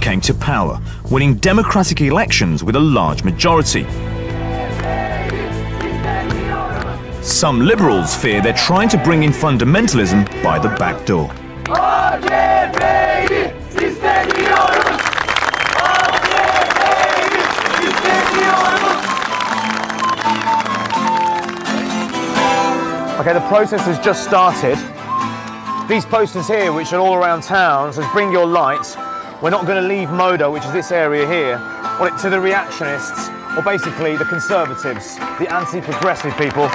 came to power, winning democratic elections with a large majority. Some liberals fear they're trying to bring in fundamentalism by the back door. Okay, the process has just started. These posters here, which are all around town, says bring your light. We're not going to leave Moda, which is this area here, to the reactionists, or basically the conservatives, the anti-progressive people.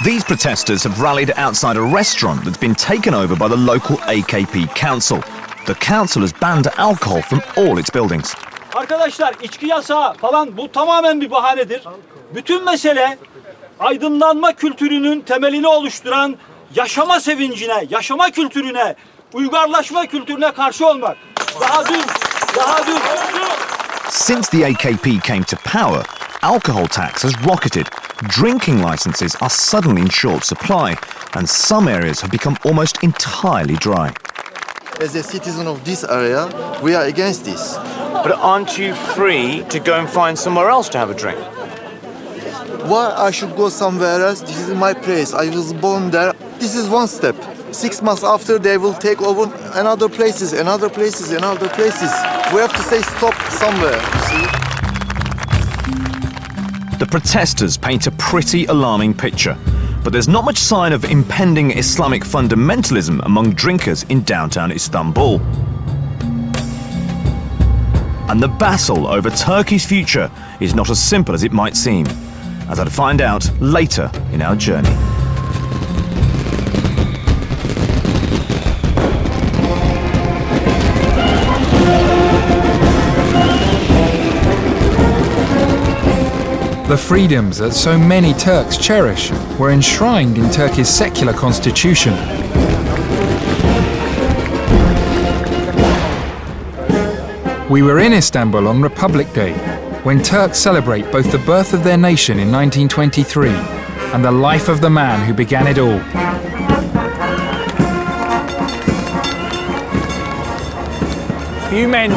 These protesters have rallied outside a restaurant that's been taken over by the local AKP council. The council has banned alcohol from all its buildings. Arkadaşlar, içki yasağı falan bu tamamen bir bahanedir. Bütün mesele aydınlanma kültürünün temelini oluşturan yaşama sevincine, yaşama kültürüne, uygarlaşma kültürüne karşı olmak. Daha dün. Since the AKP came to power, alcohol tax has rocketed. Drinking licenses are suddenly in short supply, and some areas have become almost entirely dry. As a citizen of this area, we are against this. But aren't you free to go and find somewhere else to have a drink? Why I should go somewhere else? This is my place. I was born there. This is one step. 6 months after, they will take over another places. We have to say stop somewhere, you see? The protesters paint a pretty alarming picture, but there's not much sign of impending Islamic fundamentalism among drinkers in downtown Istanbul. And the battle over Turkey's future is not as simple as it might seem, as I'd find out later in our journey. The freedoms that so many Turks cherish were enshrined in Turkey's secular constitution. We were in Istanbul on Republic Day, when Turks celebrate both the birth of their nation in 1923 and the life of the man who began it all. Few men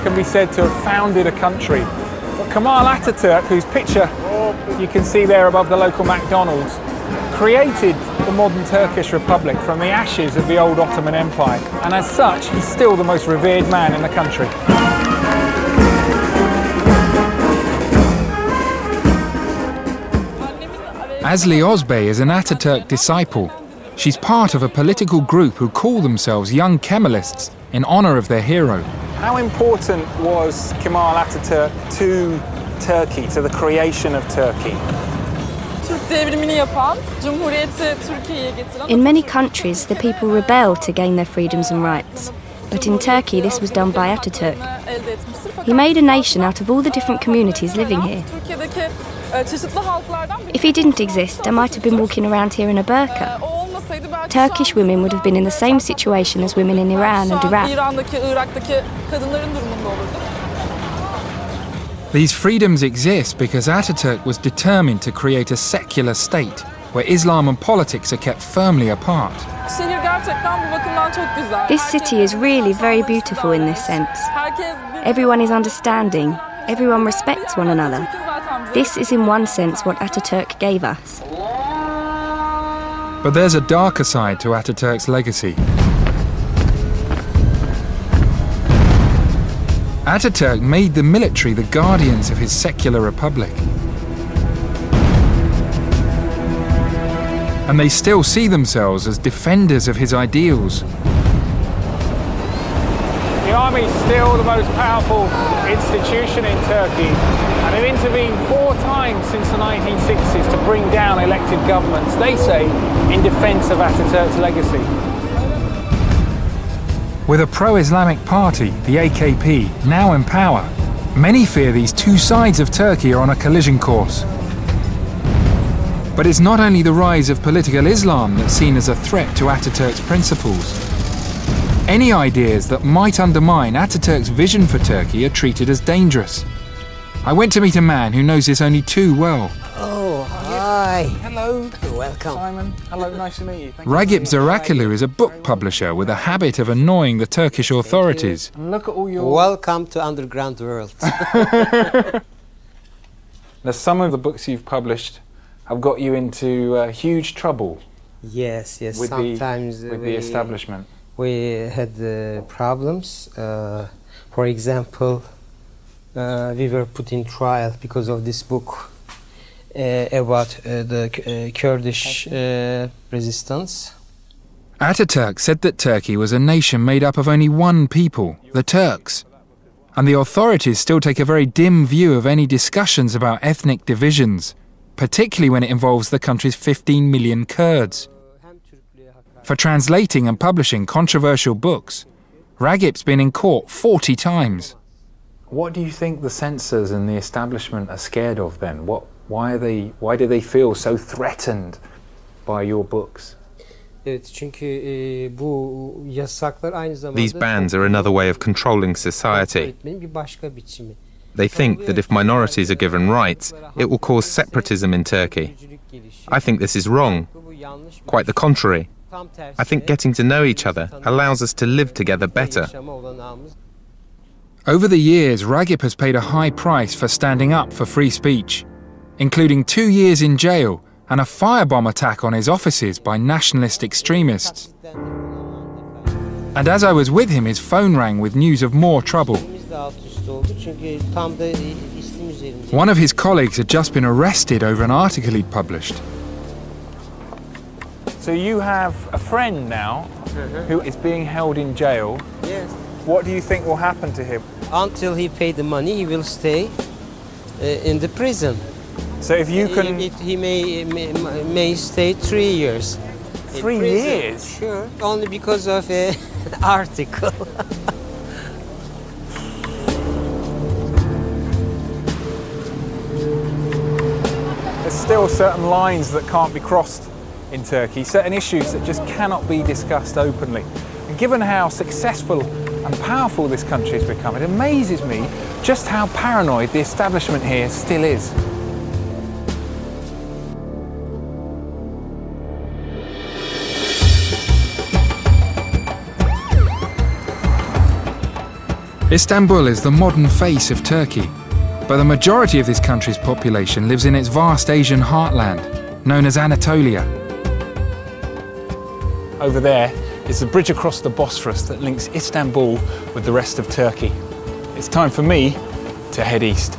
can be said to have founded a country, but Kemal Atatürk, whose picture you can see there above the local McDonald's, created the modern Turkish Republic from the ashes of the old Ottoman Empire, and as such, he's still the most revered man in the country. Asli Ozbey is an Atatürk disciple. She's part of a political group who call themselves Young Kemalists in honor of their hero. How important was Kemal Atatürk to Turkey, to the creation of Turkey? In many countries, the people rebel to gain their freedoms and rights. But in Turkey, this was done by Atatürk. He made a nation out of all the different communities living here. If he didn't exist, I might have been walking around here in a burqa. Turkish women would have been in the same situation as women in Iran and Iraq. These freedoms exist because Atatürk was determined to create a secular state where Islam and politics are kept firmly apart. This city is really very beautiful in this sense. Everyone is understanding, everyone respects one another. This is in one sense what Atatürk gave us. But there's a darker side to Atatürk's legacy. Atatürk made the military the guardians of his secular republic. And they still see themselves as defenders of his ideals. The army is still the most powerful institution in Turkey, and it intervened 4 times since the 1960s to bring down elected governments, they say, in defence of Atatürk's legacy. With a pro-Islamic party, the AKP, now in power, many fear these two sides of Turkey are on a collision course. But it's not only the rise of political Islam that's seen as a threat to Atatürk's principles. Any ideas that might undermine Atatürk's vision for Turkey are treated as dangerous. I went to meet a man who knows this only too well. Oh, hi. Hi. Hello. Welcome. Simon. Hello, nice to meet you. Ragip Zarakolu is a book publisher with a habit of annoying the Turkish authorities. And look at all your... Welcome to underground world. Now, some of the books you've published have got you into huge trouble. Yes, with sometimes with the establishment. We had problems. For example, we were put in trial because of this book about the Kurdish resistance. Ataturk said that Turkey was a nation made up of only one people, the Turks. And the authorities still take a very dim view of any discussions about ethnic divisions, particularly when it involves the country's 15 million Kurds. For translating and publishing controversial books, Ragip's been in court 40 times. What do you think the censors and the establishment are scared of then? Why do they feel so threatened by your books? These bans are another way of controlling society. They think that if minorities are given rights, it will cause separatism in Turkey. I think this is wrong. Quite the contrary. I think getting to know each other allows us to live together better. Over the years, Ragip has paid a high price for standing up for free speech, including 2 years in jail and a firebomb attack on his offices by nationalist extremists. And as I was with him, his phone rang with news of more trouble. One of his colleagues had just been arrested over an article he'd published. So you have a friend now who is being held in jail. Yes. What do you think will happen to him? Until he paid the money, he will stay in the prison. So if you can... He may stay 3 years. 3 years? Sure, only because of an article. There's still certain lines that can't be crossed in Turkey, certain issues that just cannot be discussed openly. And given how successful and powerful this country has become, it amazes me just how paranoid the establishment here still is. Istanbul is the modern face of Turkey, but the majority of this country's population lives in its vast Asian heartland, known as Anatolia. Over there is the bridge across the Bosphorus that links Istanbul with the rest of Turkey. It's time for me to head east.